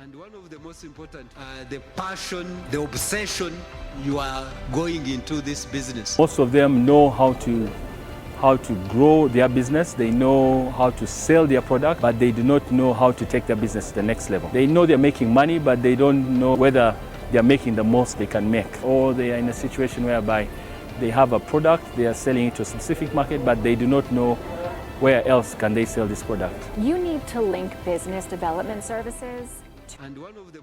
And one of the most important, the passion, the obsession you are going into this business. Most of them know how to grow their business. They know how to sell their product, but they do not know how to take their business to the next level. They know they're making money, but they don't know whether they're making the most they can make, or they are in a situation whereby they have a product, they are selling it to a specific market, but they do not know where else can they sell this product. You need to link business development services. And one of the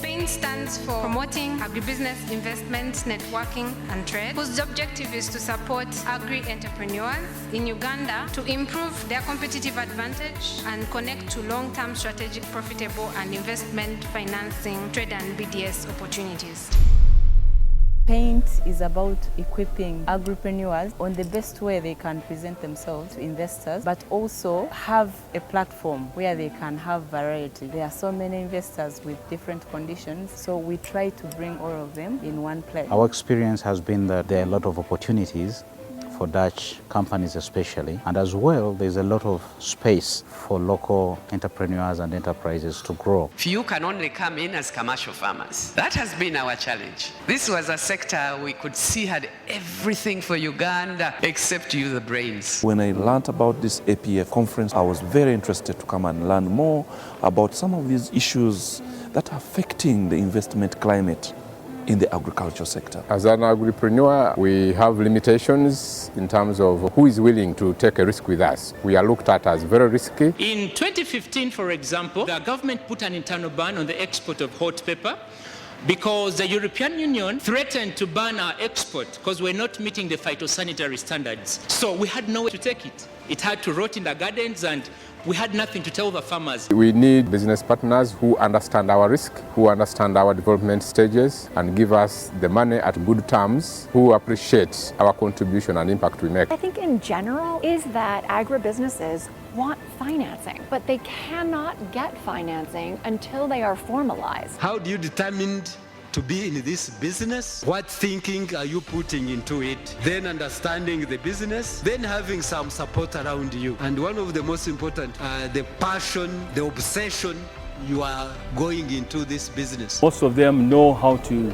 PAIN stands for Promoting Agribusiness Investment, Networking and Trade, whose objective is to support agri-entrepreneurs in Uganda to improve their competitive advantage and connect to long-term strategic, profitable and investment financing, trade and BDS opportunities. PAIN is about equipping agripreneurs on the best way they can present themselves to investors, but also have a platform where they can have variety. There are so many investors with different conditions, so we try to bring all of them in one place. Our experience has been that there are a lot of opportunities for Dutch companies especially, and as well there's a lot of space for local entrepreneurs and enterprises to grow. Few can only come in as commercial farmers. That has been our challenge. This was a sector we could see had everything for Uganda except you, the brains. When I learned about this APF conference, I was very interested to come and learn more about some of these issues that are affecting the investment climate in the agriculture sector. As an agripreneur, we have limitations in terms of who is willing to take a risk with us. We are looked at as very risky. In 2015, for example, the government put an internal ban on the export of hot pepper because the European Union threatened to ban our export because we're not meeting the phytosanitary standards. So we had nowhere to take it. It had to rot in the gardens and we had nothing to tell the farmers. We need business partners who understand our risk, who understand our development stages and give us the money at good terms, who appreciate our contribution and impact we make. I think in general is that agribusinesses want financing, but they cannot get financing until they are formalized. How do you determine to be in this business? What thinking are you putting into it? Then understanding the business, then having some support around you. And one of the most important, the passion, the obsession you are going into this business. Most of them know how to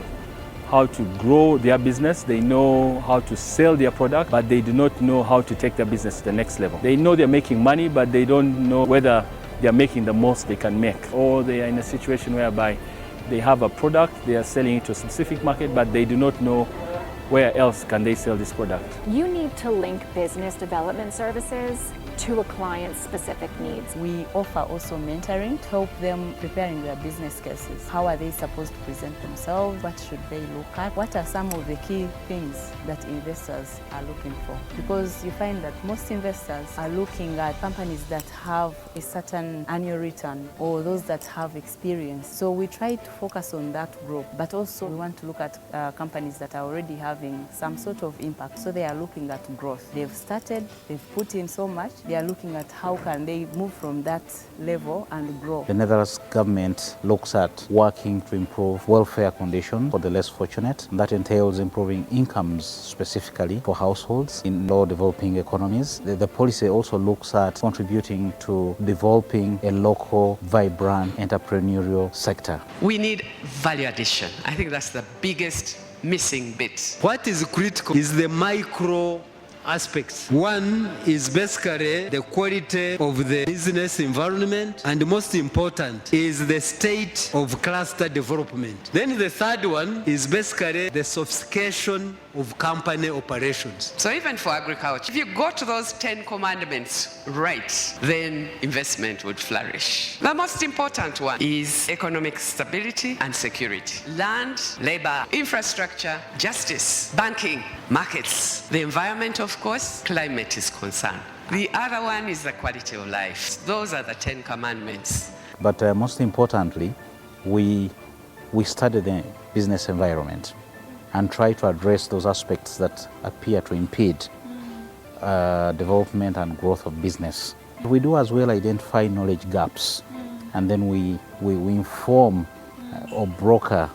grow their business. They know how to sell their product, but they do not know how to take their business to the next level. They know they're making money, but they don't know whether they're making the most they can make, or they are in a situation whereby they have a product, they are selling it to a specific market, but they do not know where else can they sell this product. You need to link business development services to a client's specific needs. We offer also mentoring to help them preparing their business cases. How are they supposed to present themselves? What should they look at? What are some of the key things that investors are looking for? Because you find that most investors are looking at companies that have a certain annual return or those that have experience. So we try to focus on that group, but also we want to look at companies that are already having some sort of impact. So they are looking at growth. They've started, they've put in so much, they are looking at how can they move from that level and grow. The Netherlands government looks at working to improve welfare conditions for the less fortunate. That entails improving incomes specifically for households in low developing economies. The policy also looks at contributing to developing a local, vibrant entrepreneurial sector. We need value addition. I think that's the biggest missing bit. What is critical is the micro aspects. One is basically the quality of the business environment, and most important is the state of cluster development. Then the third one is basically the sophistication of company operations. So even for agriculture, if you got those 10 commandments right, then investment would flourish. The most important one is economic stability and security. Land, labor, infrastructure, justice, banking, markets, the environment, of course, climate is concerned. The other one is the quality of life. Those are the 10 commandments. But most importantly, we study the business environment and try to address those aspects that appear to impede development and growth of business. We do as well identify knowledge gaps, and then we inform or broker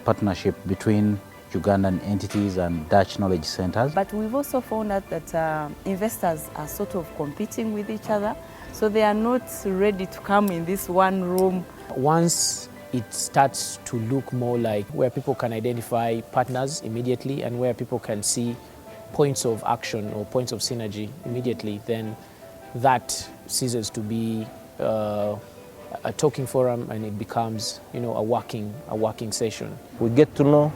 partnership between Ugandan entities and Dutch knowledge centers. But we've also found out that investors are sort of competing with each other, so they are not ready to come in this one room. Once it starts to look more like where people can identify partners immediately and where people can see points of action or points of synergy immediately, then that ceases to be a talking forum and it becomes, a working session. We get to know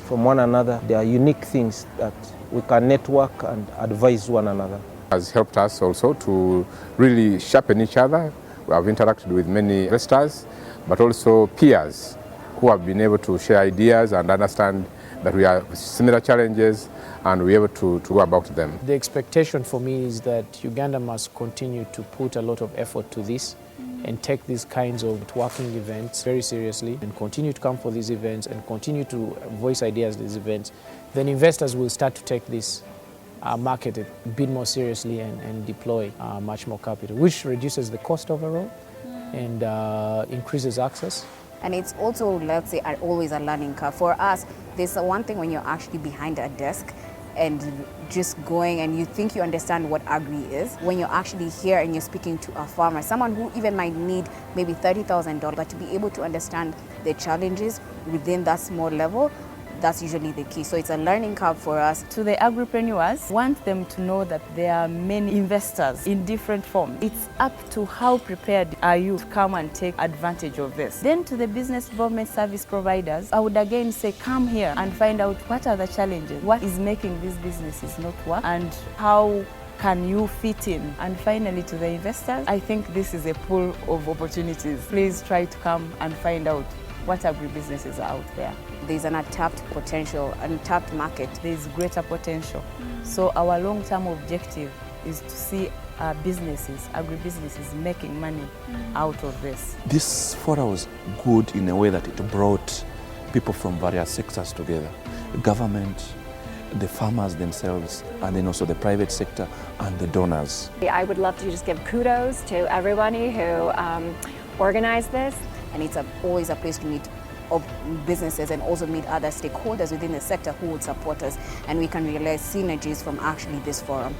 from one another. There are unique things that we can network and advise one another. It has helped us also to really sharpen each other. We have interacted with many investors, but also peers who have been able to share ideas and understand that we have similar challenges and we're able to go about them. The expectation for me is that Uganda must continue to put a lot of effort to this and take these kinds of networking events very seriously and continue to come for these events and continue to voice ideas at these events. Then investors will start to take this market a bit more seriously and deploy much more capital, which reduces the cost overall and increases access. And it's also, let's say, always a learning curve. For us, there's one thing when you're actually behind a desk and just going and you think you understand what agri is. When you're actually here and you're speaking to a farmer, someone who even might need maybe $30,000, but to be able to understand the challenges within that small level, that's usually the key. So it's a learning curve for us. To the agripreneurs, want them to know that there are many investors in different forms. It's up to how prepared are you to come and take advantage of this. Then to the business development service providers, I would again say come here and find out what are the challenges, what is making these businesses not work, and how can you fit in? And finally to the investors, I think this is a pool of opportunities. Please try to come and find out what agribusinesses are out there. There's an untapped potential, untapped market. There's greater potential. So our long-term objective is to see our businesses, agribusinesses, making money out of this. This forum was good in a way that it brought people from various sectors together. Government, the farmers themselves, and then also the private sector and the donors. I would love to just give kudos to everybody who organized this. And it's always a place to meet of businesses and also meet other stakeholders within the sector who would support us, and we can realize synergies from actually this forum.